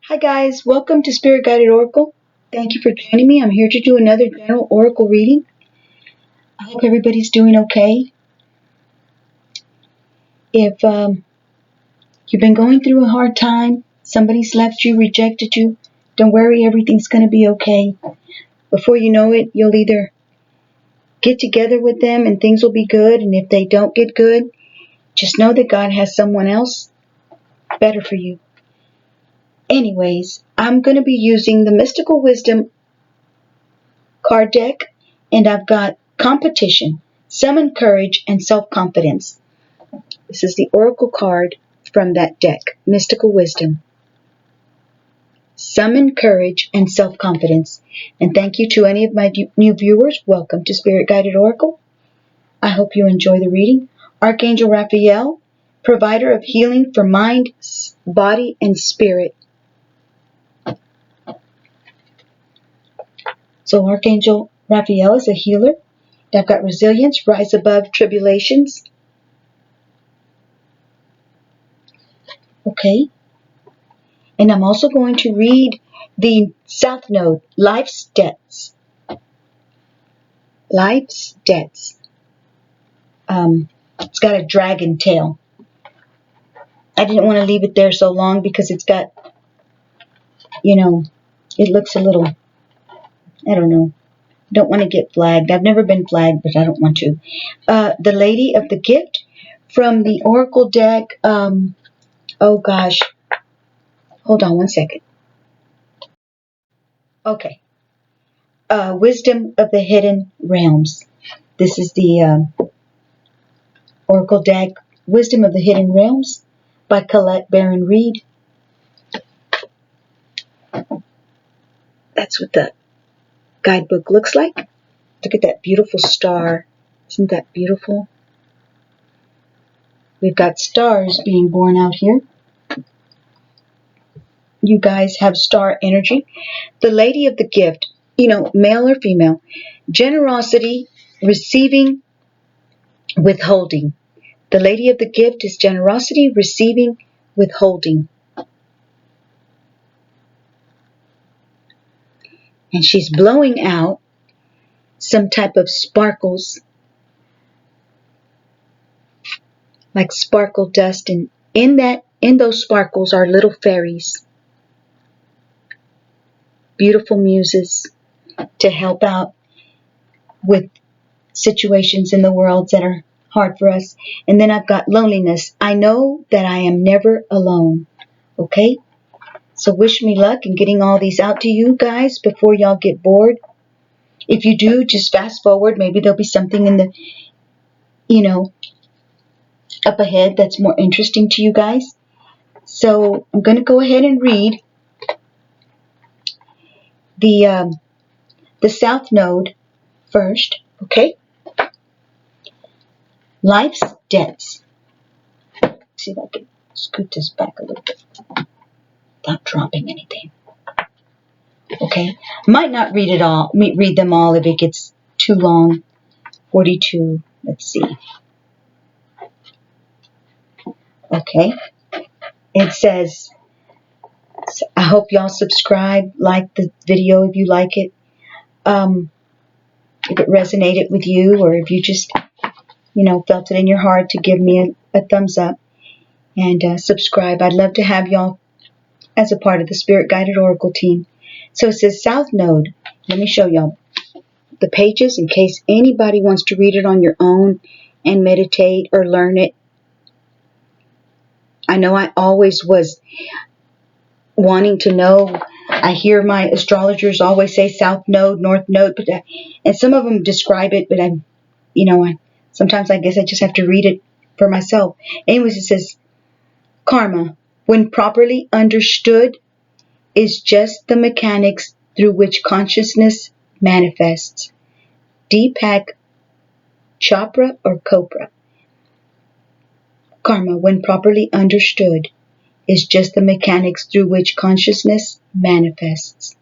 Hi guys, welcome to Spirit Guided Oracle. Thank you for joining me. I'm here to do another general oracle reading. I hope everybody's doing okay. If you've been going through a hard time, somebody's left you, rejected you, don't worry, everything's going to be okay. Before you know it, you'll either get together with them and things will be good, and if they don't get good, just know that God has someone else better for you. Anyways, I'm going to be using the Mystical Wisdom card deck, and I've got competition, summon courage, and self-confidence. This is the oracle card from that deck, Mystical Wisdom. Summon courage and self-confidence. And thank you to any of my new viewers. Welcome to Spirit Guided Oracle. I hope you enjoy the reading. Archangel Raphael, provider of healing for mind, body, and spirit. So Archangel Raphael is a healer. I've got resilience, rise above tribulations. Okay. And I'm also going to read the South Node, Life's Debts. Life's Debts. It's got a dragon tail. I didn't want to leave it there so long because it's got, it looks a little, I don't know. Don't want to get flagged. I've never been flagged, but I don't want to. The Lady of the Gift from the Oracle deck. Oh gosh. Hold on one second. Okay. Wisdom of the Hidden Realms. This is the Oracle deck, Wisdom of the Hidden Realms by Colette Baron Reed. That's what the guidebook looks like. Look at that beautiful star. Isn't that beautiful? We've got stars being born out here. You guys have star energy. The Lady of the Gift, male or female. Generosity, receiving, withholding. The Lady of the Gift is generosity, receiving, withholding. And she's blowing out some type of sparkles, like sparkle dust, and in those sparkles are little fairies, beautiful muses to help out with situations in the world that are hard for us. And then I've got loneliness. I know that I am never alone. Okay? So wish me luck in getting all these out to you guys before y'all get bored. If you do, just fast forward. Maybe there'll be something in the, up ahead that's more interesting to you guys. So I'm going to go ahead and read the South Node first. Okay? Life's Debts. Let's see if I can scoot this back a little bit without dropping anything. Okay? Might not read them all if it gets too long. 42. Let's see. Okay. It says, I hope y'all subscribe, like the video if you like it. If it resonated with you, or if you just, felt it in your heart to give me a thumbs up and subscribe. I'd love to have y'all as a part of the Spirit Guided Oracle team. So it says South Node. Let me show y'all the pages in case anybody wants to read it on your own and meditate or learn it. I know I always was wanting to know. I hear my astrologers always say South Node, North Node, and some of them describe it, but sometimes I guess I just have to read it for myself. Anyways, it says karma, when properly understood, is just the mechanics through which consciousness manifests. Deepak Chopra or Chopra. Karma, when properly understood, is just the mechanics through which consciousness manifests.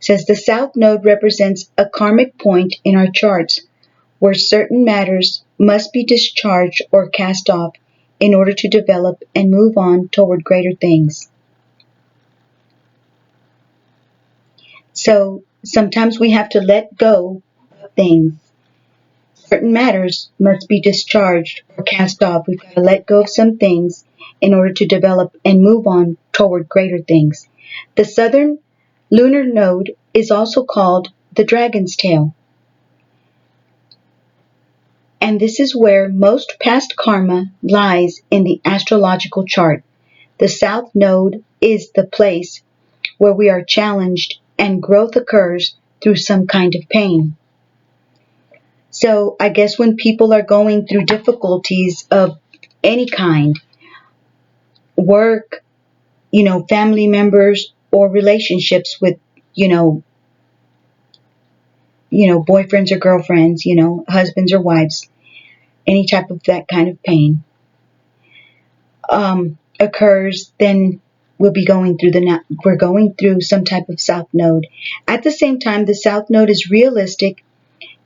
Says the South Node represents a karmic point in our charts where certain matters must be discharged or cast off in order to develop and move on toward greater things. So sometimes we have to let go of things. Certain matters must be discharged or cast off. We've got to let go of some things in order to develop and move on toward greater things. The southern lunar node is also called the dragon's tail. And this is where most past karma lies in the astrological chart. The south node is the place where we are challenged and growth occurs through some kind of pain. So I guess when people are going through difficulties of any kind, work, family members or relationships with, you know, boyfriends or girlfriends, husbands or wives, any type of that kind of pain occurs, then we're going through some type of south node. At the same time, the south node is realistic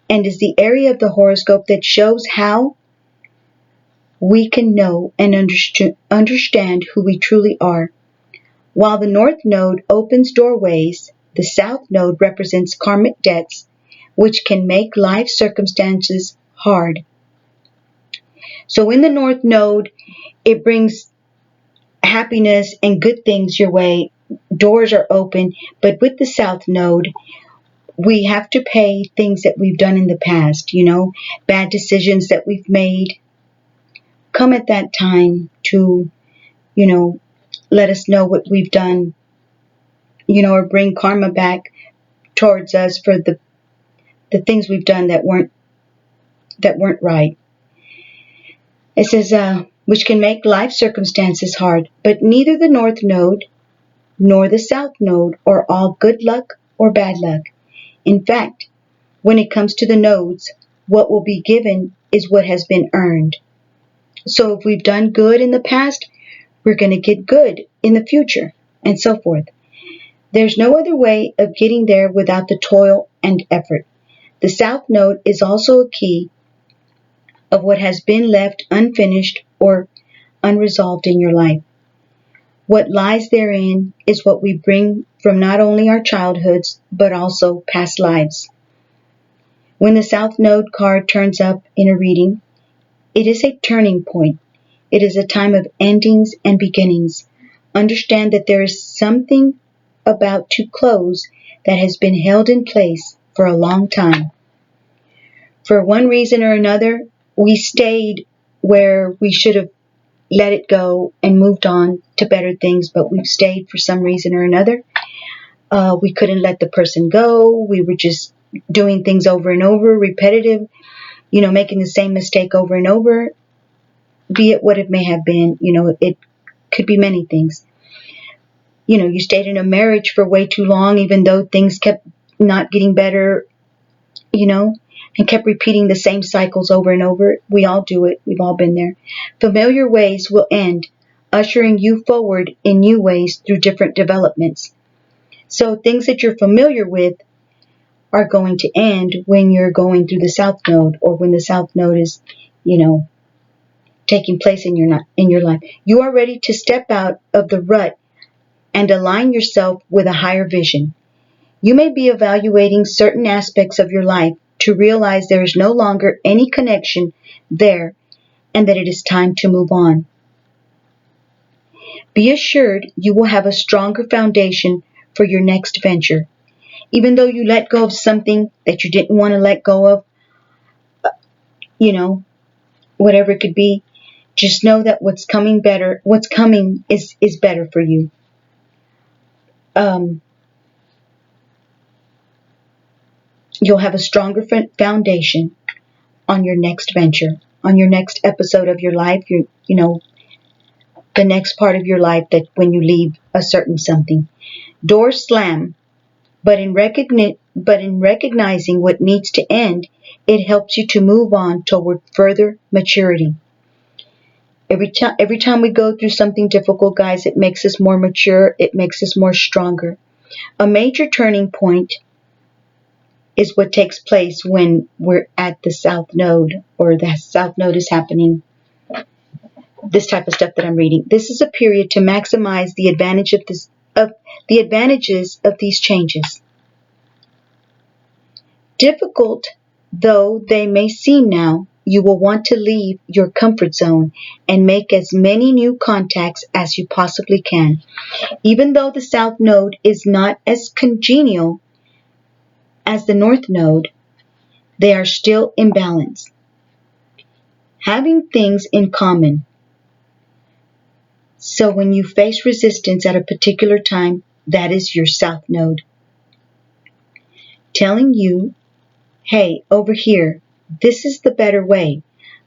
and is the area of the horoscope that shows how we can know and understand who we truly are. While the north node opens doorways, the south node represents karmic debts, which can make life circumstances hard. So in the north node, it brings happiness and good things your way. Doors are open. But with the south node, we have to pay things that we've done in the past, bad decisions that we've made. Come at that time to, let us know what we've done, or bring karma back towards us for the things we've done that weren't right. It says, which can make life circumstances hard, but neither the north node nor the south node are all good luck or bad luck. In fact, when it comes to the nodes, what will be given is what has been earned. So if we've done good in the past, we're going to get good in the future, and so forth. There's no other way of getting there without the toil and effort. The south node is also a key of what has been left unfinished or unresolved in your life. What lies therein is what we bring from not only our childhoods, but also past lives. When the South Node card turns up in a reading, it is a turning point. It is a time of endings and beginnings. Understand that there is something about to close that has been held in place for a long time. For one reason or another, we stayed where we should have let it go and moved on to better things, but we've stayed for some reason or another. We couldn't let the person go. We were just doing things over and over, repetitive, making the same mistake over and over, be it what it may have been. It could be many things. You stayed in a marriage for way too long, even though things kept not getting better, and kept repeating the same cycles over and over. We all do it. We've all been there. Familiar ways will end, ushering you forward in new ways through different developments. So things that you're familiar with are going to end when you're going through the South Node, or when the South Node is, taking place in your life. You are ready to step out of the rut and align yourself with a higher vision. You may be evaluating certain aspects of your life to realize there is no longer any connection there and that it is time to move on. Be assured you will have a stronger foundation for your next venture. Even though you let go of something that you didn't want to let go of, whatever it could be, just know that what's coming is better for you. You'll have a stronger foundation on your next venture, on your next episode of your life, the next part of your life, that when you leave a certain something. Doors slam, but in recognizing what needs to end, it helps you to move on toward further maturity. Every time we go through something difficult, guys, it makes us more mature. It makes us more stronger. A major turning point is what takes place when we're at the South Node, or the South Node is happening. This type of stuff that I'm reading. This is a period to maximize the advantages of these changes. Difficult though they may seem now, you will want to leave your comfort zone and make as many new contacts as you possibly can. Even though the South Node is not as congenial as the North Node, they are still in balance, having things in common. So when you face resistance at a particular time, that is your South Node telling you, hey, over here, this is the better way.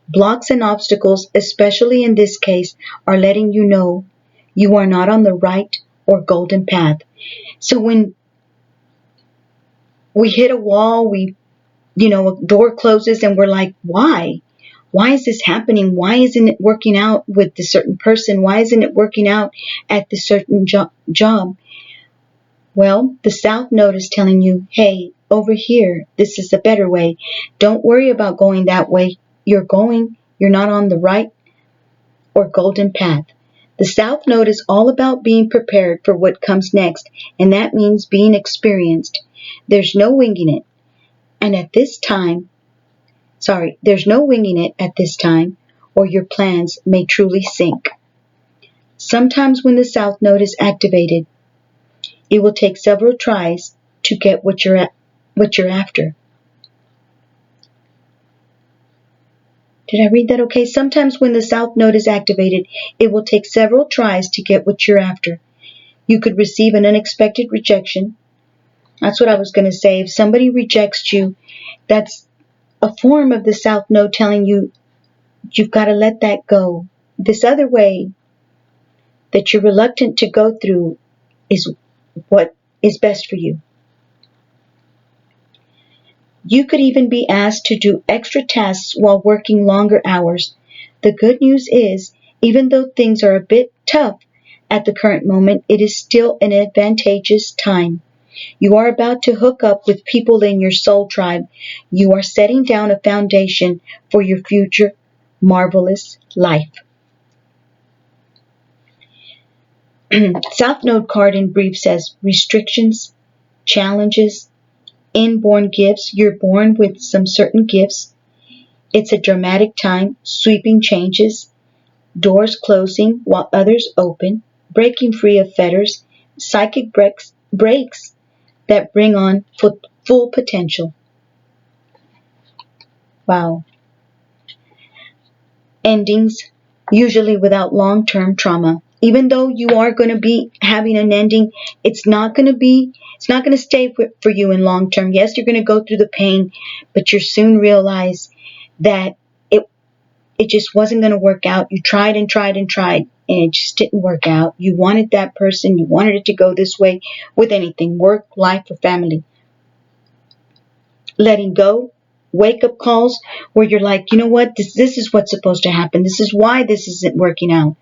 Blocks and obstacles, especially in this case, are letting you know you are not on the right or golden path. So when we hit a wall, a door closes and we're like, why? Why is this happening? Why isn't it working out with the certain person? Why isn't it working out at the certain job? Well, the South Node is telling you, hey, over here, this is a better way. Don't worry about going that way. You're not on the right or golden path. The South Node is all about being prepared for what comes next, and that means being experienced. There's no winging it. And at this time, there's no winging it at this time, or your plans may truly sink. Sometimes when the South Node is activated, it will take several tries to get what you're after. Did I read that okay? Sometimes when the South Node is activated, it will take several tries to get what you're after. You could receive an unexpected rejection. That's what I was going to say. If somebody rejects you, that's a form of the South Node telling you you've got to let that go. This other way that you're reluctant to go through is what is best for you. You could even be asked to do extra tasks while working longer hours. The good news is, even though things are a bit tough at the current moment, it is still an advantageous time. You are about to hook up with people in your soul tribe. You are setting down a foundation for your future marvelous life. South Node card in brief says restrictions, challenges, inborn gifts. You're born with some certain gifts. It's a dramatic time, sweeping changes, doors closing while others open, breaking free of fetters, psychic breaks that bring on full potential. Wow. Endings, usually without long-term trauma. Even though you are going to be having an ending, it's not going to stay for you in long term. Yes, you're going to go through the pain, but you'll soon realize that it just wasn't going to work out. You tried and tried and tried, and it just didn't work out. You wanted that person. You wanted it to go this way with anything, work, life, or family. Letting go, wake-up calls where you're like, you know what, this is what's supposed to happen. This is why this isn't working out.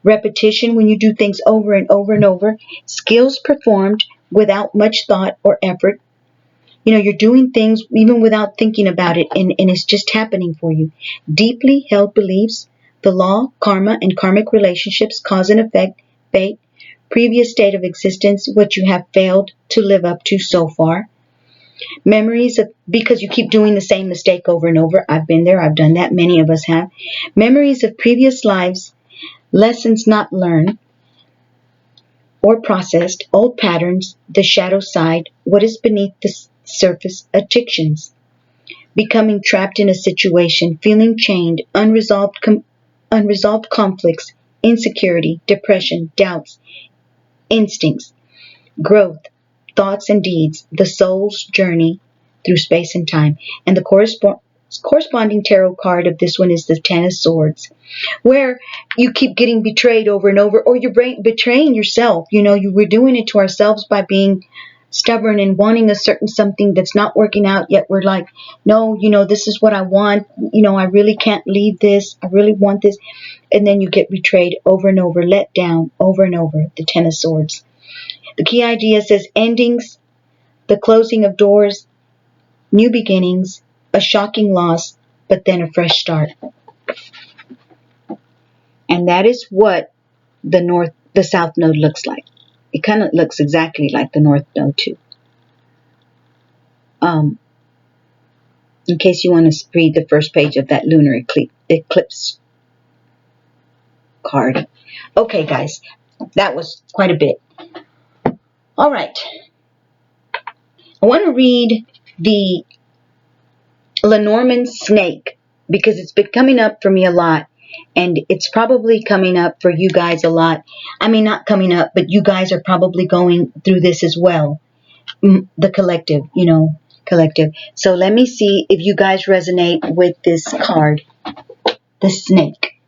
Repetition, when you do things over and over and over. Skills performed without much thought or effort. You're doing things even without thinking about it, and it's just happening for you. Deeply held beliefs, the law, karma, and karmic relationships, cause and effect, fate, previous state of existence, what you have failed to live up to so far. Memories of, because you keep doing the same mistake over and over. I've been there, I've done that, many of us have. Memories of previous lives, lessons not learned or processed, old patterns, the shadow side, what is beneath the surface, addictions, becoming trapped in a situation, feeling chained, unresolved conflicts, insecurity, depression, doubts, instincts, growth, thoughts and deeds, the soul's journey through space and time. And the corresponding tarot card of this one is the Ten of Swords, where you keep getting betrayed over and over, or you're betraying yourself. We're doing it to ourselves by being stubborn and wanting a certain something that's not working out, yet we're like, no, this is what I want. I really can't leave this. I really want this. And then you get betrayed over and over, let down over and over. The Ten of Swords. The key idea says endings, the closing of doors, new beginnings, a shocking loss, but then a fresh start. And that is what the South Node looks like. It kind of looks exactly like the North Node too. in case you want to read the first page of that lunar eclipse card. Okay, guys, that was quite a bit. All right. I want to read the Lenormand snake because it's been coming up for me a lot, and it's probably coming up for you guys a lot. I mean, not coming up, but you guys are probably going through this as well. The collective, collective. So let me see if you guys resonate with this card, the snake.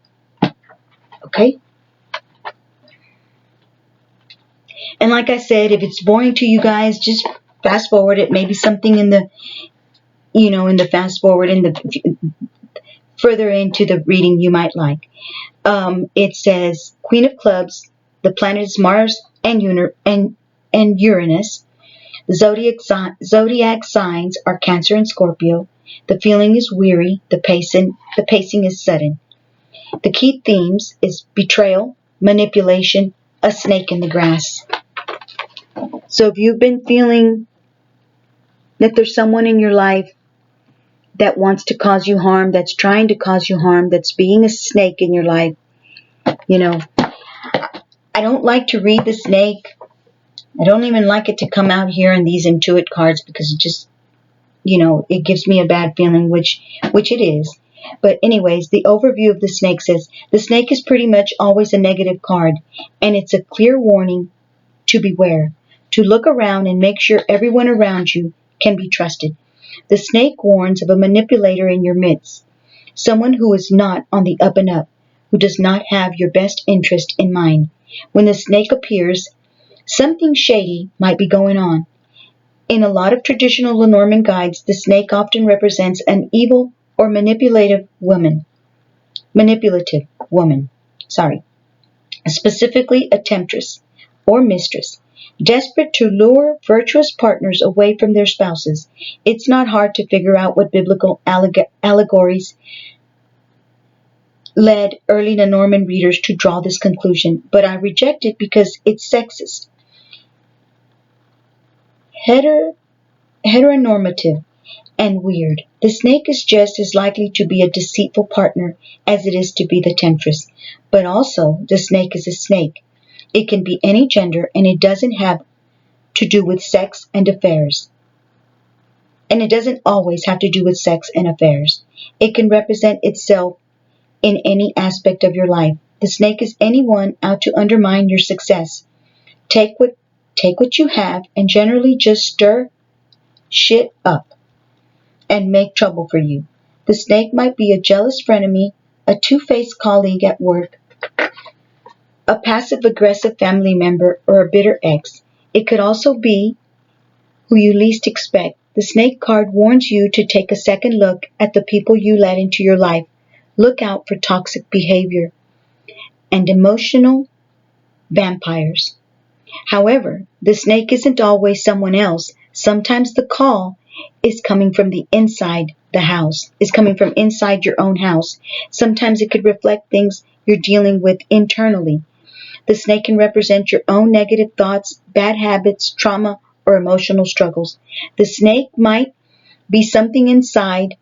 Okay? And like I said, if it's boring to you guys, just fast forward it. Maybe something in the, in the fast forward, in the further into the reading you might like. It says, Queen of Clubs, the planet is Mars and Uranus. The zodiac signs are Cancer and Scorpio. The feeling is weary. The pacing is sudden. The key themes is betrayal, manipulation, a snake in the grass. So if you've been feeling that there's someone in your life that wants to cause you harm, that's trying to cause you harm, that's being a snake in your life, I don't like to read the snake. I don't even like it to come out here in these intuit cards because it just, it gives me a bad feeling, which it is. But anyways, the overview of the snake says, the snake is pretty much always a negative card, and it's a clear warning to beware, to look around and make sure everyone around you can be trusted. The snake warns of a manipulator in your midst, someone who is not on the up and up, who does not have your best interest in mind. When the snake appears, something shady might be going on. In a lot of traditional Lenormand guides, the snake often represents an evil or manipulative woman. Specifically a temptress or mistress, desperate to lure virtuous partners away from their spouses. It's not hard to figure out what biblical allegories led early Lenormand readers to draw this conclusion, but I reject it because it's sexist, heteronormative, and weird. The snake is just as likely to be a deceitful partner as it is to be the temptress. But also, the snake is a snake. It can be any gender, and it doesn't have to do with sex and affairs. And it doesn't always have to do with sex and affairs. It can represent itself in any aspect of your life. The snake is anyone out to undermine your success. Take what you have and generally just stir shit up and make trouble for you. The snake might be a jealous frenemy, a two-faced colleague at work, a passive-aggressive family member, or a bitter ex. It could also be who you least expect. The snake card warns you to take a second look at the people you let into your life. Look out for toxic behavior and emotional vampires. However, the snake isn't always someone else. Sometimes the call is coming from the inside the house, is coming from inside your own house. Sometimes it could reflect things you're dealing with internally. The snake can represent your own negative thoughts, bad habits, trauma, or emotional struggles. The snake might be something inside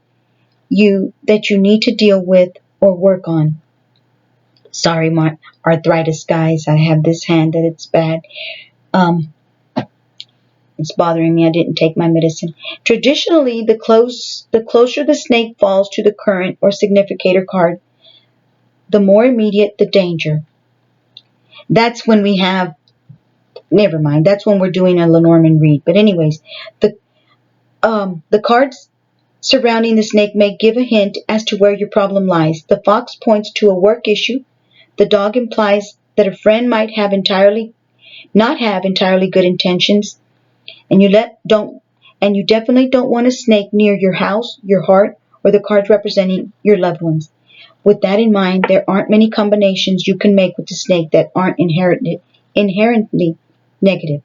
you that you need to deal with or work on. Sorry, my arthritis, guys. I have this hand that it's bad. It's bothering me. I didn't take my medicine. Traditionally, the closer the snake falls to the current or significator card, the more immediate the danger. That's when we have, never mind, that's when we're doing a Lenormand read. But anyways, the cards surrounding the snake may give a hint as to where your problem lies. The fox points to a work issue. The dog implies that a friend might not have entirely good intentions, and you definitely don't want a snake near your house, your heart, or the cards representing your loved ones. With that in mind, there aren't many combinations you can make with the snake that aren't inherently negative.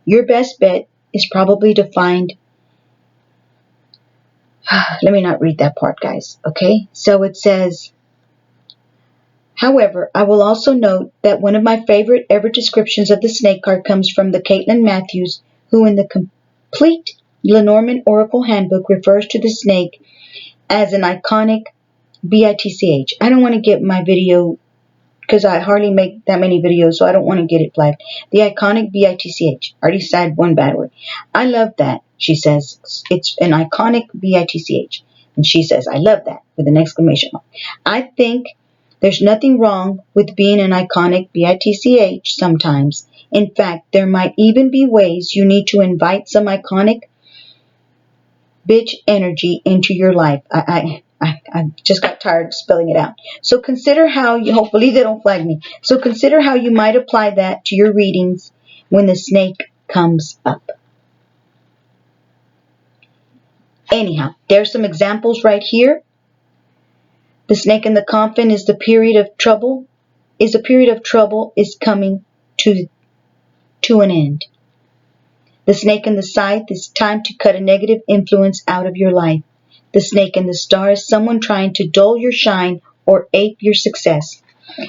Your best bet is probably to find. Let me not read that part, guys. Okay? So it says, however, I will also note that one of my favorite ever descriptions of the snake card comes from the Caitlin Matthews, who in the complete Lenormand Oracle Handbook refers to the snake as an iconic bitch. I don't want to get my video, because I hardly make that many videos, so I don't want to get it flagged. The iconic bitch. Already said one bad word. I love that, she says. It's an iconic bitch. And she says, I love that, with an exclamation mark. I think there's nothing wrong with being an iconic bitch sometimes. In fact, there might even be ways you need to invite some iconic bitch energy into your life. I just got tired of spelling it out. So consider how you, hopefully they don't flag me. So consider how you might apply that to your readings when the snake comes up. Anyhow, there's some examples right here. The snake in the coffin is the period of trouble. Is a period of trouble is coming to an end. The snake in the scythe is time to cut a negative influence out of your life. The snake in the star is someone trying to dull your shine or ape your success,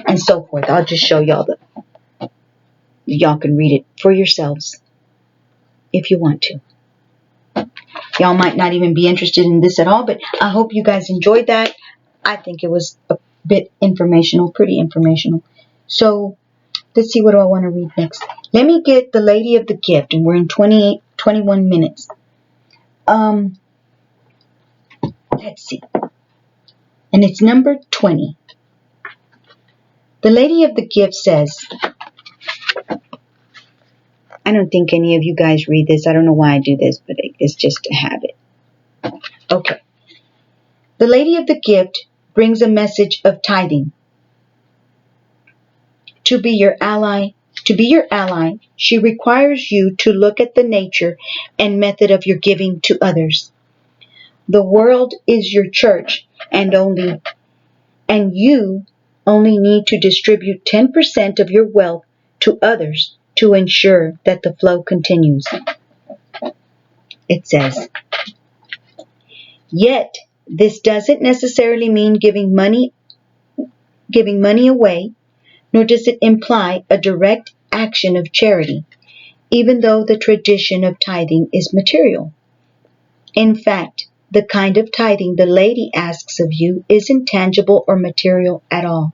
and so forth. I'll just show y'all y'all can read it for yourselves if you want to. Y'all might not even be interested in this at all, but I hope you guys enjoyed that. I think it was a bit informational, pretty informational. So let's see, what do I want to read next? Let me get the Lady of the Gift, and we're in 21 minutes. Let's see. And it's number 20. The Lady of the Gift says, I don't think any of you guys read this. I don't know why I do this, but it's just a habit. Okay. The Lady of the Gift brings a message of tithing. To be your ally, she requires you to look at the nature and method of your giving to others. The world is your church, and you only need to distribute 10% of your wealth to others to ensure that the flow continues. It says, yet this doesn't necessarily mean giving money away, nor does it imply a direct action of charity, even though the tradition of tithing is material. In fact, the kind of tithing the lady asks of you isn't tangible or material at all.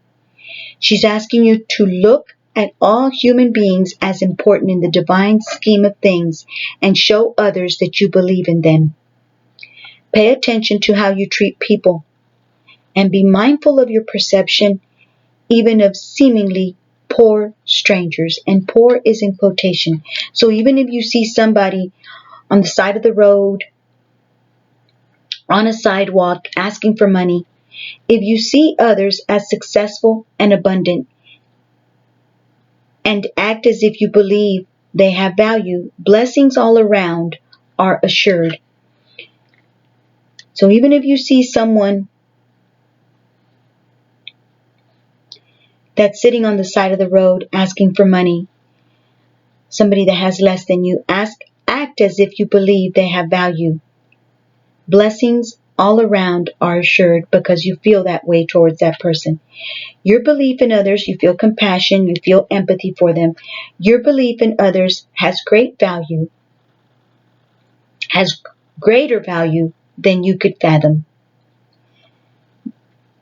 She's asking you to look at all human beings as important in the divine scheme of things and show others that you believe in them. Pay attention to how you treat people and be mindful of your perception even of seemingly poor strangers. And poor is in quotation. So even if you see somebody on the side of the road, on a sidewalk, asking for money, if you see others as successful and abundant and act as if you believe they have value, blessings all around are assured. So even if you see someone that's sitting on the side of the road asking for money, somebody that has less than you, act as if you believe they have value. Blessings all around are assured because you feel that way towards that person. Your belief in others, you feel compassion, you feel empathy for them. Your belief in others has great value, has greater value than you could fathom.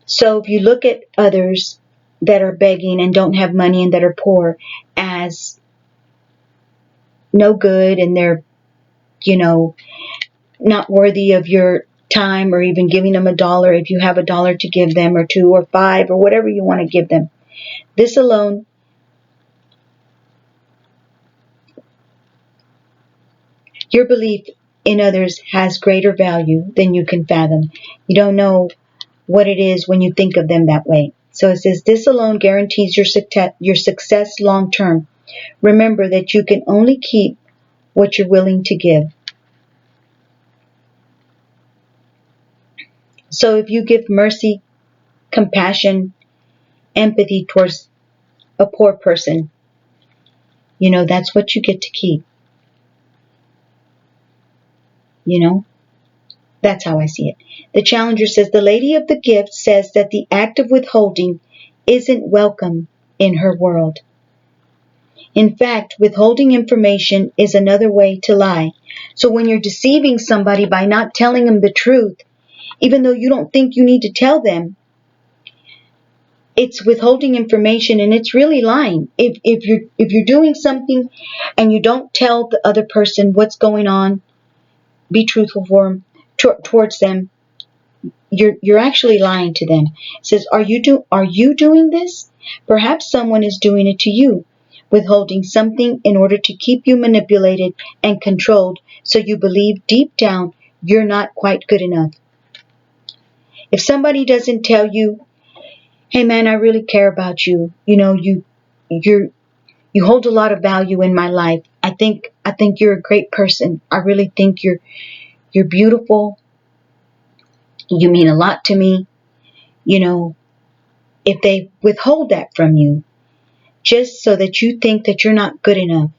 So if you look at others that are begging and don't have money and that are poor as no good, and they're, not worthy of your time or even giving them $1 if you have $1 to give them, or $2 or $5 or whatever you want to give them. This alone your belief in others has greater value than you can fathom. You don't know what it is when you think of them that way. So it says, this alone guarantees your success long term. Remember that you can only keep what you're willing to give. So if you give mercy, compassion, empathy towards a poor person, that's what you get to keep. That's how I see it. The challenger says, the Lady of the Gift says that the act of withholding isn't welcome in her world. In fact, withholding information is another way to lie. So when you're deceiving somebody by not telling them the truth, even though you don't think you need to tell them, it's withholding information, and it's really lying. If you're doing something and you don't tell the other person what's going on, be truthful for them, towards them, you're actually lying to them. It says, are you doing this? Perhaps someone is doing it to you, withholding something in order to keep you manipulated and controlled, so you believe deep down you're not quite good enough. If somebody doesn't tell you, hey man, I really care about you. You know, you hold a lot of value in my life. I think you're a great person. I really think you're beautiful. You mean a lot to me. You know, if they withhold that from you just so that you think that you're not good enough,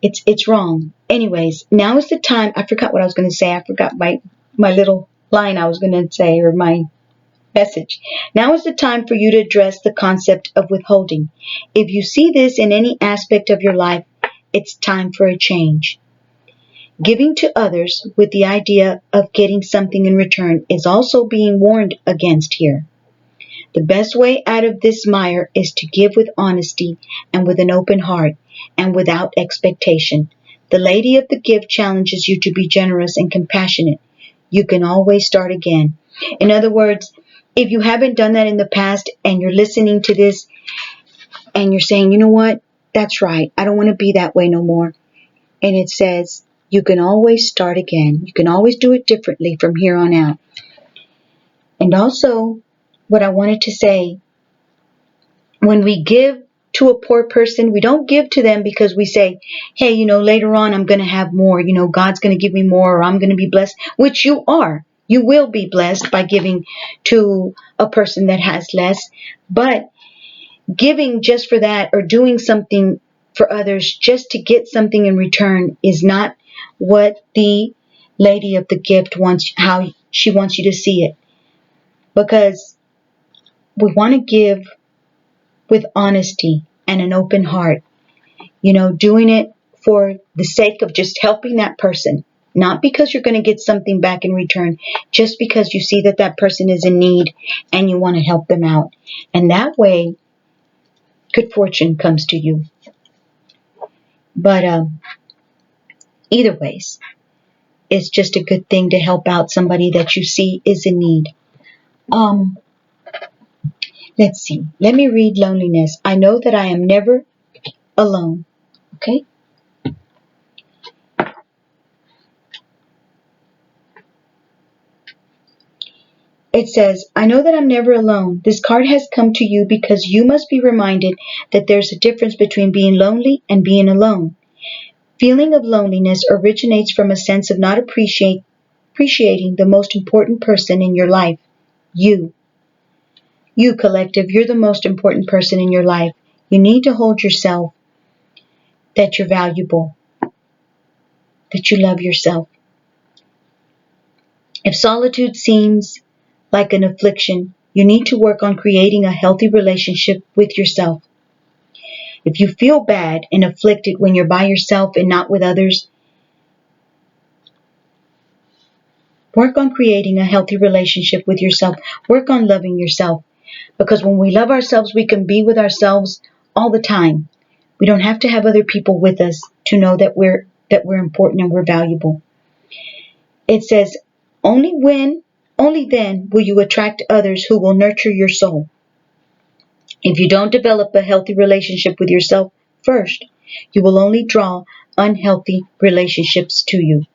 it's wrong. Anyways, now is the time. I forgot what I was going to say. I forgot my little line I was going to say, or my message. Now is the time for you to address the concept of withholding. If you see this in any aspect of your life, it's time for a change. Giving to others with the idea of getting something in return is also being warned against here. The best way out of this mire is to give with honesty and with an open heart and without expectation. The Lady of the Gift challenges you to be generous and compassionate. You can always start again. In other words, if you haven't done that in the past and you're listening to this and you're saying, you know what, that's right, I don't want to be that way no more. And it says, you can always start again. You can always do it differently from here on out. And also, what I wanted to say, when we give to a poor person, we don't give to them because we say, hey, you know, later on I'm going to have more. You know, God's going to give me more, or I'm going to be blessed, which you are. You will be blessed by giving to a person that has less. But giving just for that, or doing something for others just to get something in return, is not what the Lady of the Gift wants, how she wants you to see it. Because we want to give with honesty and an open heart. You know, doing it for the sake of just helping that person. Not because you're going to get something back in return. Just because you see that that person is in need and you want to help them out. And that way, good fortune comes to you. But either ways, it's just a good thing to help out somebody that you see is in need. Let's see. Let me read loneliness. I know that I am never alone. Okay? It says, I know that I'm never alone. This card has come to you because you must be reminded that there's a difference between being lonely and being alone. Feeling of loneliness originates from a sense of not appreciating the most important person in your life. You. You, collective, you're the most important person in your life. You need to hold yourself, that you're valuable, that you love yourself. If solitude seems like an affliction, you need to work on creating a healthy relationship with yourself. If you feel bad and afflicted when you're by yourself and not with others, work on creating a healthy relationship with yourself. Work on loving yourself. Because when we love ourselves, we can be with ourselves all the time. We don't have to have other people with us to know that we're important and we're valuable. It says, only then will you attract others who will nurture your soul. If you don't develop a healthy relationship with yourself first, you will only draw unhealthy relationships to you.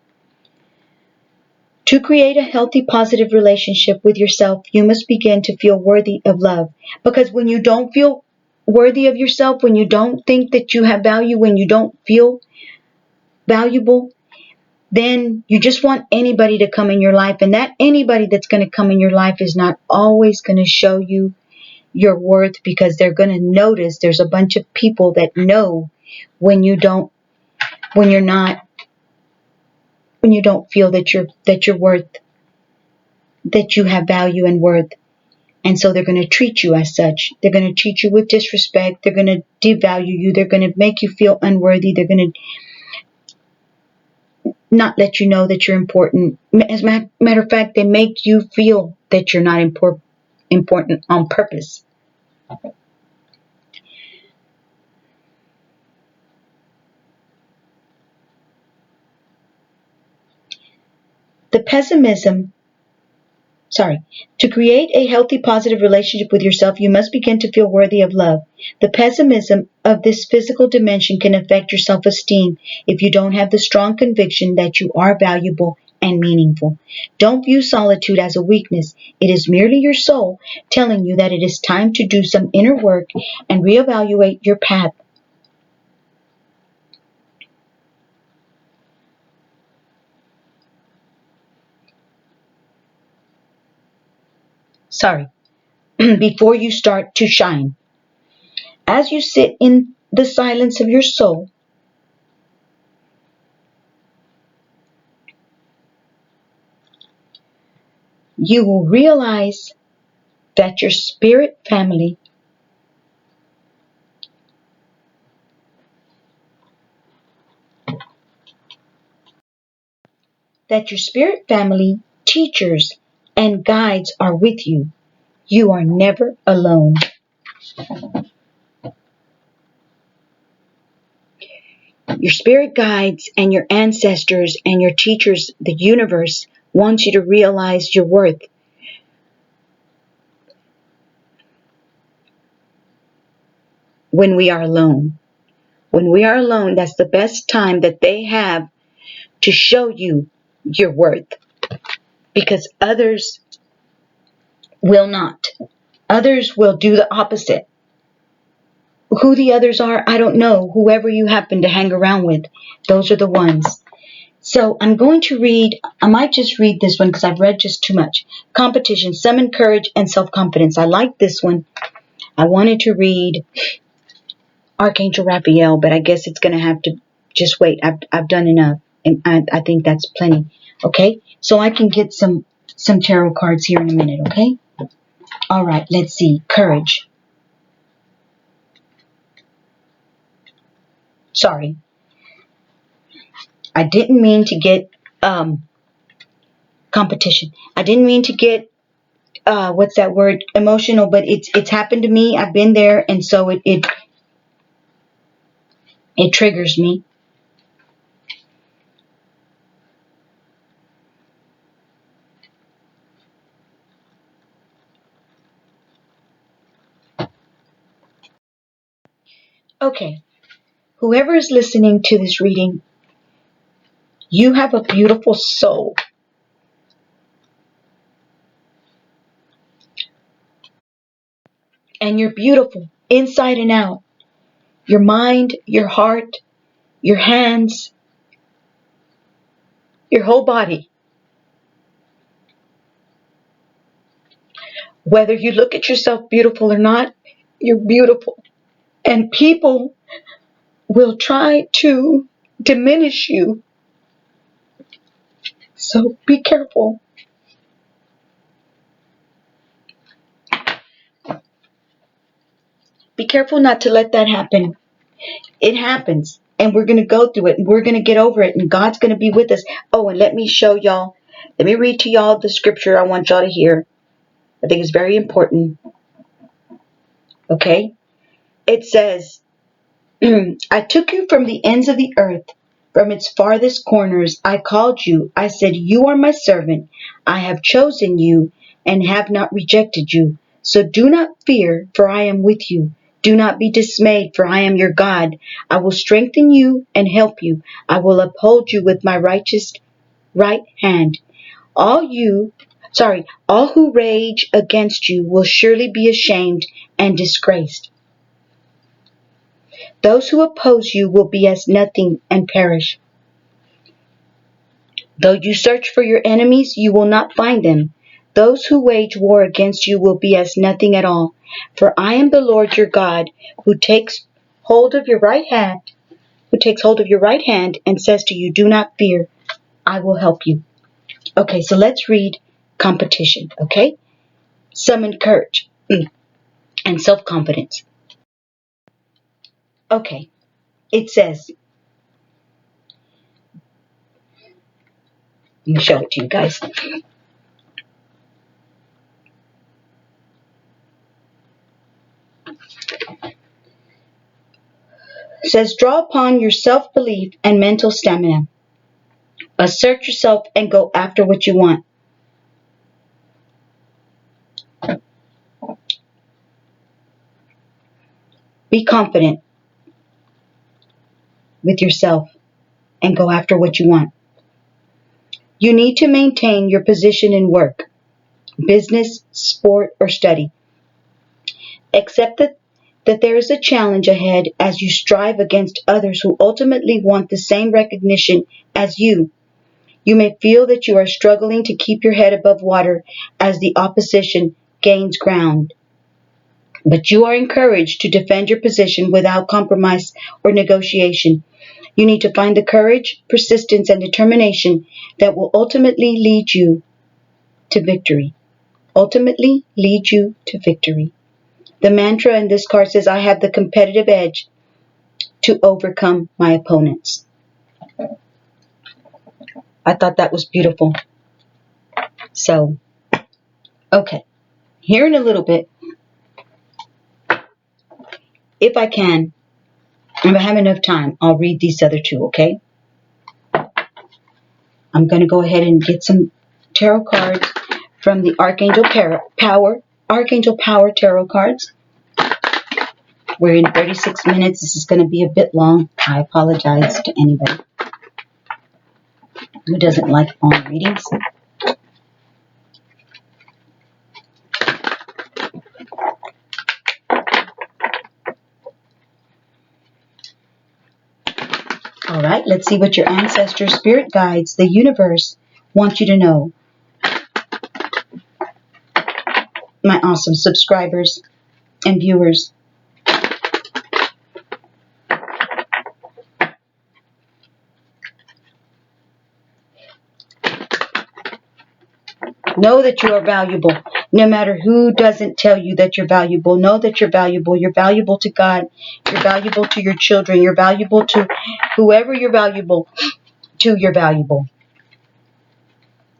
To create a healthy, positive relationship with yourself, you must begin to feel worthy of love. Because when you don't feel worthy of yourself, when you don't think that you have value, when you don't feel valuable, then you just want anybody to come in your life. And that anybody that's going to come in your life is not always going to show you your worth, because they're going to notice there's a bunch of people that know when you don't feel that you're worth, that you have value and worth. And so they're going to treat you as such. They're going to treat you with disrespect. They're going to devalue you. They're going to make you feel unworthy. They're going to not let you know that you're important. As a matter of fact, they make you feel that you're not important on purpose. To create a healthy, positive relationship with yourself, you must begin to feel worthy of love. The pessimism of this physical dimension can affect your self-esteem if you don't have the strong conviction that you are valuable and meaningful. Don't view solitude as a weakness. It is merely your soul telling you that it is time to do some inner work and reevaluate your path. Before you start to shine. As you sit in the silence of your soul, you will realize that your spirit family teachers, and guides are with you. You are never alone. Your spirit guides and your ancestors and your teachers, the universe, wants you to realize your worth. When we are alone. When we are alone, that's the best time that they have to show you your worth. Because others will not. Others will do the opposite. Who the others are, I don't know. Whoever you happen to hang around with, those are the ones. So I'm going to read, I might just read this one because I've read just too much. Competition, summon courage and self-confidence. I like this one. I wanted to read Archangel Raphael, but I guess it's going to have to just wait. I've done enough, and I think that's plenty. Okay, so I can get some tarot cards here in a minute, okay? All right, let's see. Courage. Sorry. I didn't mean to get competition. I didn't mean to get what's that word? Emotional, but it's happened to me. I've been there, and so it triggers me. Okay. Whoever is listening to this reading, you have a beautiful soul. And you're beautiful inside and out. Your mind, your heart, your hands, your whole body. Whether you look at yourself beautiful or not, you're beautiful. And people will try to diminish you. So be careful. Be careful not to let that happen. It happens. And we're going to go through it. And we're going to get over it. And God's going to be with us. Oh, and let me show y'all. Let me read to y'all the scripture I want y'all to hear. I think it's very important. Okay? It says, I took you from the ends of the earth, from its farthest corners. I called you. I said, you are my servant. I have chosen you and have not rejected you. So do not fear, for I am with you. Do not be dismayed, for I am your God. I will strengthen you and help you. I will uphold you with my righteous right hand. All who rage against you will surely be ashamed and disgraced. Those who oppose you will be as nothing and perish. Though you search for your enemies, you will not find them. Those who wage war against you will be as nothing at all. For I am the Lord your God, who takes hold of your right hand, and says to you, do not fear, I will help you. Okay, so let's read competition, okay? summon courage and self-confidence. Okay, it says, let me show it to you guys. It says, draw upon your self-belief and mental stamina. Assert yourself and go after what you want. Be confident with yourself and go after what you want. You need to maintain your position in work, business, sport, or study. Accept that there is a challenge ahead as you strive against others who ultimately want the same recognition as you. You may feel that you are struggling to keep your head above water as the opposition gains ground. But you are encouraged to defend your position without compromise or negotiation. You need to find the courage, persistence, and determination that will ultimately lead you to victory. Ultimately lead you to victory. The mantra in this card says, I have the competitive edge to overcome my opponents. I thought that was beautiful. So, okay. Here in a little bit, if I can, if I have enough time, I'll read these other two, okay? I'm going to go ahead and get some tarot cards from the Archangel Power Tarot cards. We're in 36 minutes. This is going to be a bit long. I apologize to anybody who doesn't like long readings. All right, let's see what your ancestors, spirit guides, the universe want you to know. My awesome subscribers and viewers. Know that you are valuable. No matter who doesn't tell you that you're valuable, know that you're valuable. You're valuable to God. You're valuable to your children. You're valuable to whoever you're valuable to. You're valuable.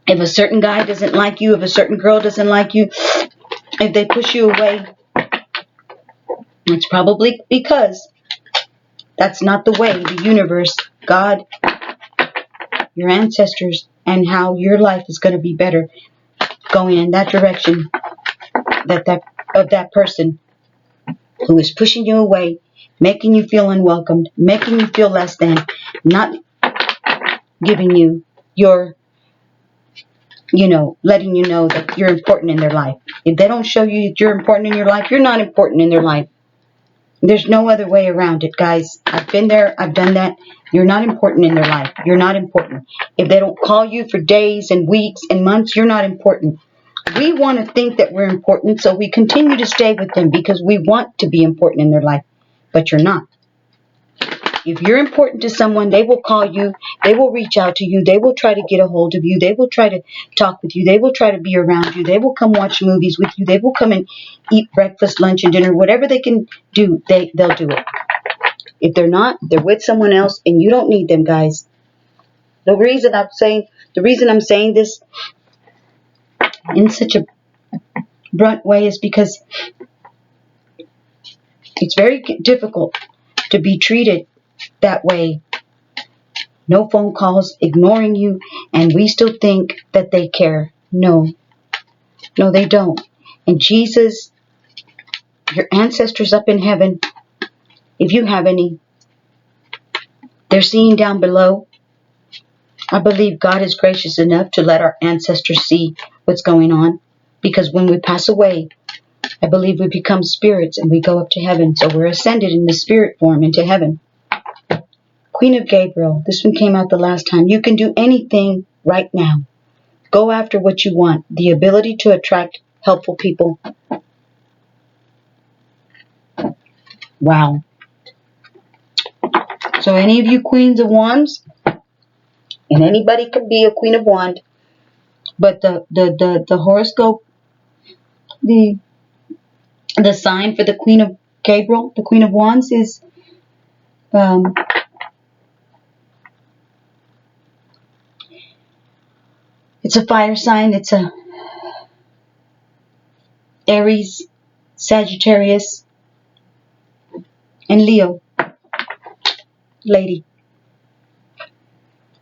If a certain guy doesn't like you, if a certain girl doesn't like you, if they push you away, it's probably because that's not the way the universe, God, your ancestors, and how your life is going to be better going in that direction of that person who is pushing you away, making you feel unwelcomed, making you feel less than, not giving you your, letting you know that you're important in their life. If they don't show you that you're important in your life, you're not important in their life. There's no other way around it, guys. I've been there. I've done that. You're not important in their life. You're not important. If they don't call you for days and weeks and months, you're not important. We want to think that we're important, so we continue to stay with them because we want to be important in their life. But you're not. If you're important to someone, they will call you. They will reach out to you. They will try to get a hold of you. They will try to talk with you. They will try to be around you. They will come watch movies with you. They will come and eat breakfast, lunch, and dinner. Whatever they can do, they'll do it. If they're not, they're with someone else, and you don't need them, guys. The reason I'm saying this in such a blunt way is because it's very difficult to be treated that way. No phone calls, ignoring you, and we still think that they care. No, they don't. And Jesus, your ancestors up in heaven, if you have any, they're seeing down below. I believe God is gracious enough to let our ancestors see what's going on. Because when we pass away, I believe we become spirits and we go up to heaven. So we're ascended in the spirit form into heaven. Queen of Gabriel, this one came out the last time. You can do anything right now. Go after what you want. The ability to attract helpful people. Wow. So any of you Queens of Wands, and anybody can be a Queen of Wands, but the horoscope The sign for the Queen of Gabriel, the Queen of Wands, is it's a fire sign. It's a Aries, Sagittarius, and Leo lady.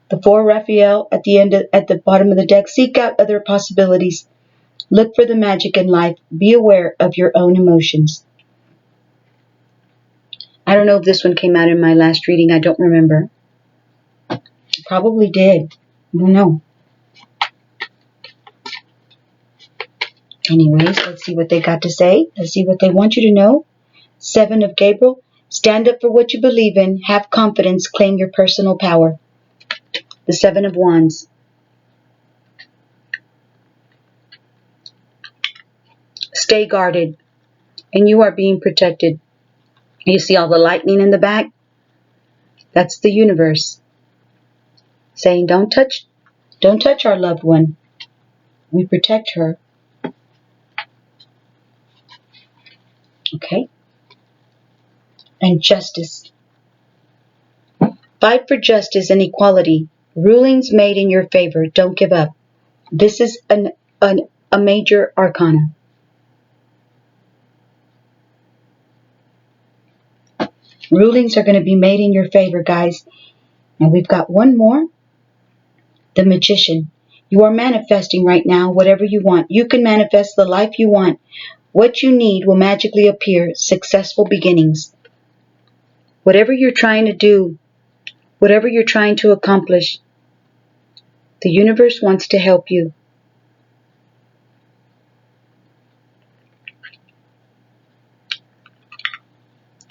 The 4 Raphael at the bottom of the deck. Seek out other possibilities. Look for the magic in life. Be aware of your own emotions. I don't know if this one came out in my last reading. I don't remember. Probably did. I don't know. Anyways, let's see what they got to say. Let's see what they want you to know. 7 of Gabriel. Stand up for what you believe in. Have confidence. Claim your personal power. The 7 of Wands. Stay guarded. And you are being protected. You see all the lightning in the back? That's the universe saying, don't touch our loved one. We protect her. Okay? And justice. Fight for justice and equality. Rulings made in your favor. Don't give up. This is a major arcana. Rulings are going to be made in your favor, guys. And we've got one more. The Magician. You are manifesting right now whatever you want. You can manifest the life you want. What you need will magically appear. Successful beginnings. Whatever you're trying to do, whatever you're trying to accomplish, the universe wants to help you.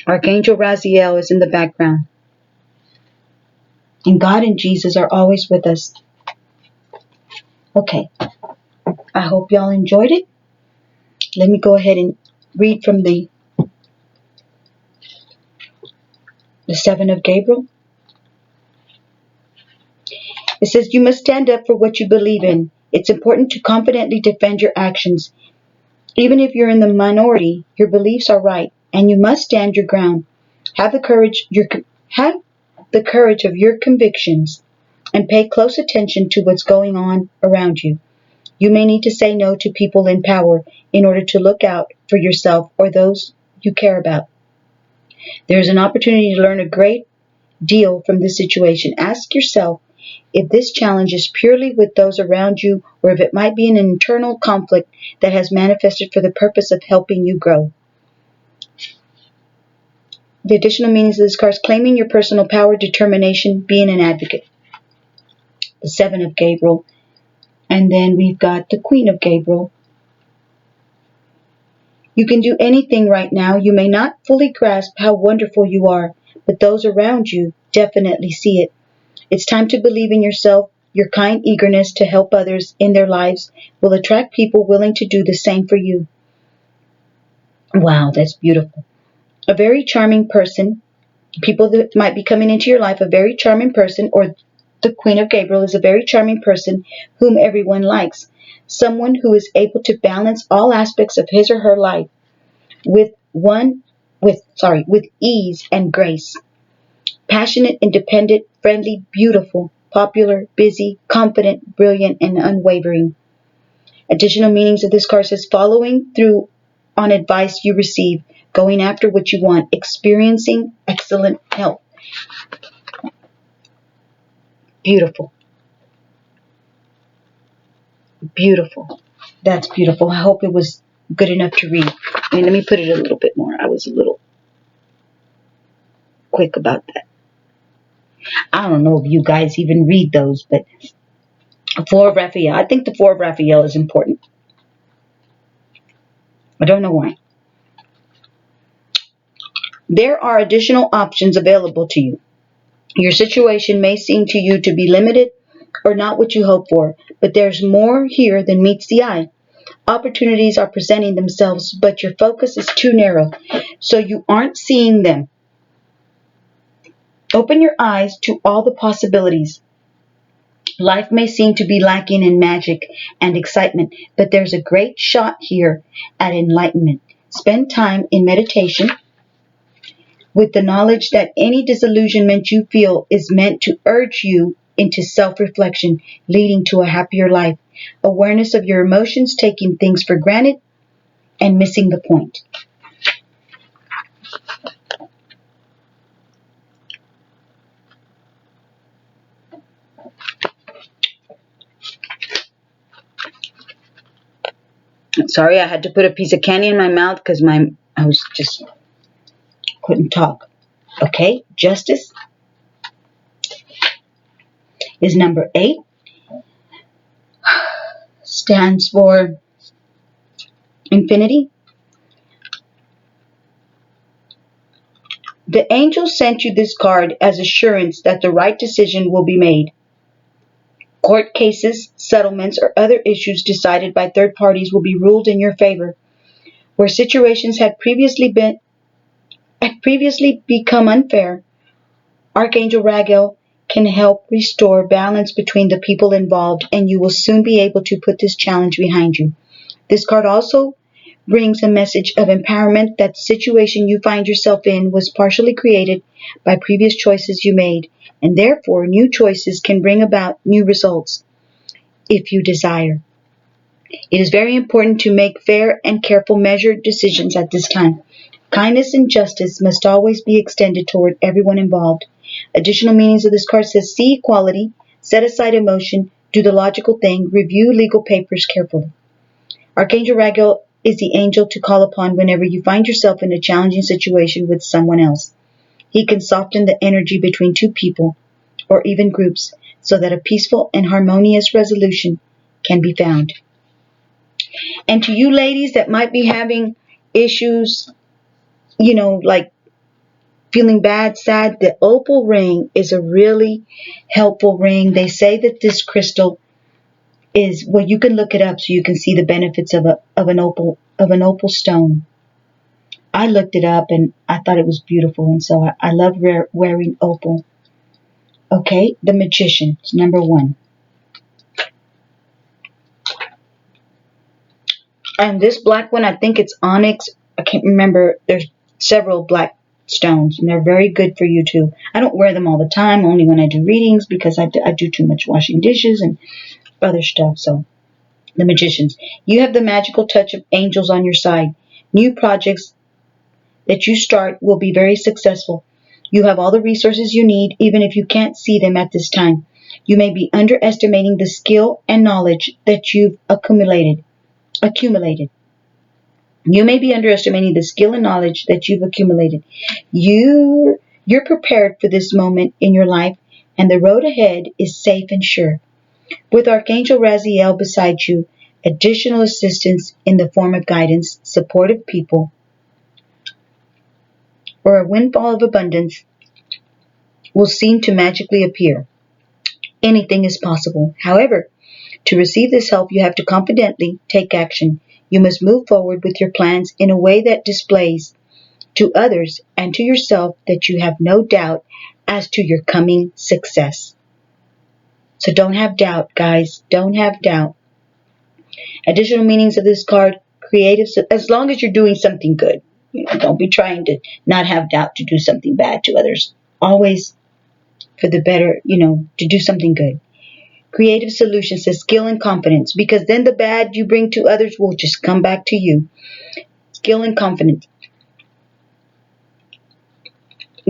Archangel Raziel is in the background. And God and Jesus are always with us. Okay. I hope y'all enjoyed it. Let me go ahead and read from the 7 of Gabriel. It says, you must stand up for what you believe in. It's important to confidently defend your actions. Even if you're in the minority, your beliefs are right, and you must stand your ground. Have the courage of your convictions, and pay close attention to what's going on around you. You may need to say no to people in power in order to look out for yourself or those you care about. There is an opportunity to learn a great deal from this situation. Ask yourself if this challenge is purely with those around you or if it might be an internal conflict that has manifested for the purpose of helping you grow. The additional meanings of this card is claiming your personal power, determination, being an advocate. The 7 of Gabriel. And then we've got the Queen of Gabriel. You can do anything right now. You may not fully grasp how wonderful you are, but those around you definitely see it. It's time to believe in yourself. Your kind eagerness to help others in their lives will attract people willing to do the same for you. Wow, that's beautiful. A very charming person, people that might be coming into your life, a very charming person, or the Queen of Gabriel is a very charming person whom everyone likes. Someone who is able to balance all aspects of his or her life with ease and grace. Passionate, independent, friendly, beautiful, popular, busy, confident, brilliant, and unwavering. Additional meanings of this card says following through on advice you receive, going after what you want, experiencing excellent health. Beautiful. Beautiful. That's beautiful. I hope it was good enough to read. Let me put it a little bit more. I was a little quick about that. I don't know if you guys even read those, but 4 of Raphael. I think the 4 of Raphael is important. I don't know why. There are additional options available to you. Your situation may seem to you to be limited or not what you hope for, but there's more here than meets the eye. Opportunities are presenting themselves, but your focus is too narrow, so you aren't seeing them. Open your eyes to all the possibilities. Life may seem to be lacking in magic and excitement, but there's a great shot here at enlightenment. Spend time in meditation with the knowledge that any disillusionment you feel is meant to urge you into self-reflection, leading to a happier life. Awareness of your emotions, taking things for granted, and missing the point. Sorry, I had to put a piece of candy in my mouth because I was just couldn't talk. Okay, justice is number 8. Stands for infinity. The angel sent you this card as assurance that the right decision will be made. Court cases, settlements, or other issues decided by third parties will be ruled in your favor. Where situations had previously become unfair, Archangel Raguel can help restore balance between the people involved, and you will soon be able to put this challenge behind you. This card also brings a message of empowerment that the situation you find yourself in was partially created by previous choices you made, and therefore new choices can bring about new results if you desire. It is very important to make fair and careful measured decisions at this time. Kindness and justice must always be extended toward everyone involved. Additional meanings of this card says see equality, set aside emotion, do the logical thing, review legal papers carefully. Archangel Raguel is the angel to call upon whenever you find yourself in a challenging situation with someone else. He can soften the energy between two people or even groups so that a peaceful and harmonious resolution can be found. And to you ladies that might be having issues, like feeling bad, sad, the opal ring is a really helpful ring. They say that this crystal is, well, you can look it up so you can see the benefits of an opal stone. I looked it up and I thought it was beautiful, and so I love wearing opal. Okay, the Magician is number 1. And this black one, I think it's onyx. I can't remember. There's several black stones, and they're very good for you too. I don't wear them all the time, only when I do readings because I do too much washing dishes and other stuff. So, the Magicians. You have the magical touch of angels on your side. New projects that you start will be very successful. You have all the resources you need, even if you can't see them at this time. You may be underestimating the skill and knowledge that you've accumulated. You may be underestimating the skill and knowledge that you've accumulated. You're prepared for this moment in your life, and the road ahead is safe and sure. With Archangel Raziel beside you, additional assistance in the form of guidance, supportive people, or a windfall of abundance will seem to magically appear. Anything is possible. However, to receive this help, you have to confidently take action. You must move forward with your plans in a way that displays to others and to yourself that you have no doubt as to your coming success. So don't have doubt, guys. Don't have doubt. Additional meanings of this card, creative, as long as you're doing something good. Don't be trying to not have doubt to do something bad to others. Always for the better, to do something good. Creative solutions says skill and confidence, because then the bad you bring to others will just come back to you. Skill and confidence.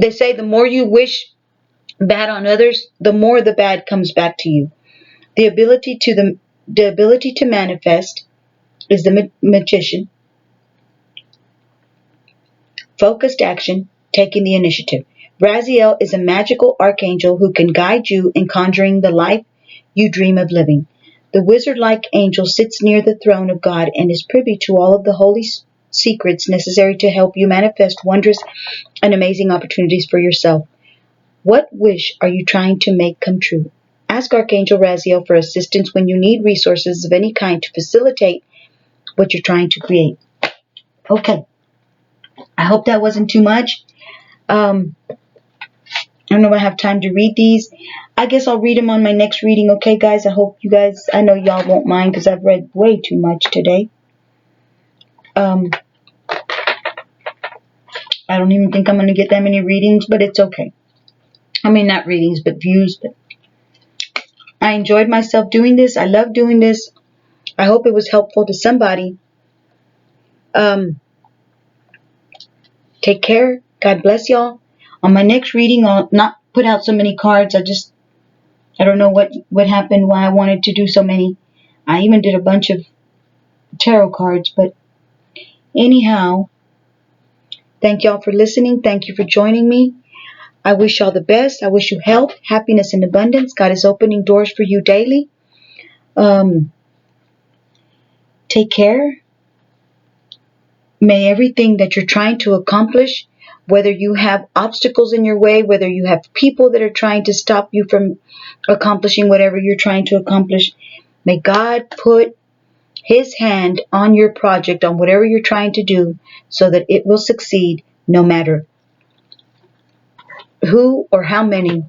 They say the more you wish bad on others, the more the bad comes back to you. The ability to manifest is the Magician. Focused action, taking the initiative. Raziel is a magical archangel who can guide you in conjuring the life you dream of living. The wizard-like angel sits near the throne of God and is privy to all of the holy secrets necessary to help you manifest wondrous and amazing opportunities for yourself. What wish are you trying to make come true? Ask Archangel Raziel for assistance when you need resources of any kind to facilitate what you're trying to create. Okay. I hope that wasn't too much. I don't know if I have time to read these. I guess I'll read them on my next reading. Okay, guys? I hope you guys, I know y'all won't mind because I've read way too much today. I don't even think I'm going to get that many readings, but it's okay. I mean, not readings, but views. But I enjoyed myself doing this. I love doing this. I hope it was helpful to somebody. Take care. God bless y'all. On my next reading, I'll not put out so many cards. I don't know what happened, why I wanted to do so many. I even did a bunch of tarot cards, but anyhow, thank y'all for listening. Thank you for joining me. I wish y'all the best. I wish you health, happiness, and abundance. God is opening doors for you daily. Take care. May everything that you're trying to accomplish, whether you have obstacles in your way, whether you have people that are trying to stop you from accomplishing whatever you're trying to accomplish, may God put His hand on your project, on whatever you're trying to do, so that it will succeed no matter who or how many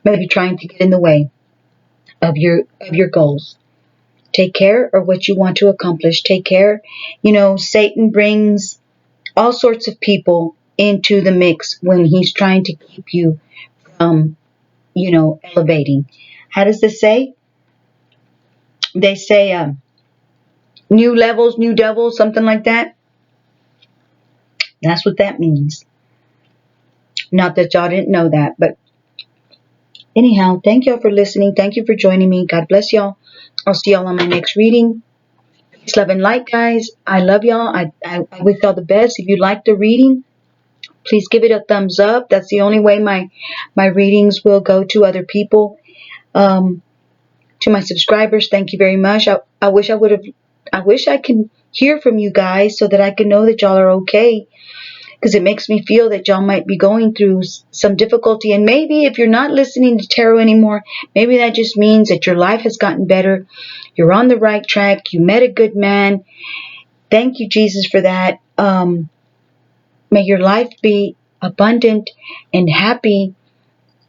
may be trying to get in the way of your goals. Take care of what you want to accomplish. Take care. Satan brings all sorts of people into the mix when he's trying to keep you from, elevating. How does this say? They say new levels, new devils, something like that. That's what that means. Not that y'all didn't know that, but anyhow, thank y'all for listening. Thank you for joining me. God bless y'all. I'll see y'all on my next reading. Peace, love, and light, guys. I love y'all. I wish y'all the best. If you like the reading, please give it a thumbs up. That's the only way my readings will go to other people. To my subscribers, thank you very much. I wish I could hear from you guys so that I can know that y'all are okay. Because it makes me feel that y'all might be going through some difficulty. And maybe if you're not listening to tarot anymore, maybe that just means that your life has gotten better. You're on the right track. You met a good man. Thank you, Jesus, for that. May your life be abundant and happy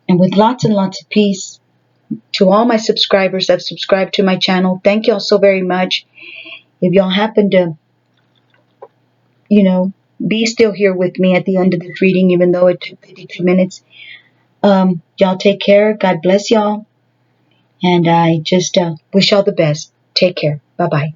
and with lots and lots of peace. To all my subscribers that have subscribed to my channel, thank y'all so very much. If y'all happen to, be still here with me at the end of this reading, even though it took 52 minutes, y'all take care. God bless y'all. And I just wish y'all the best. Take care. Bye-bye.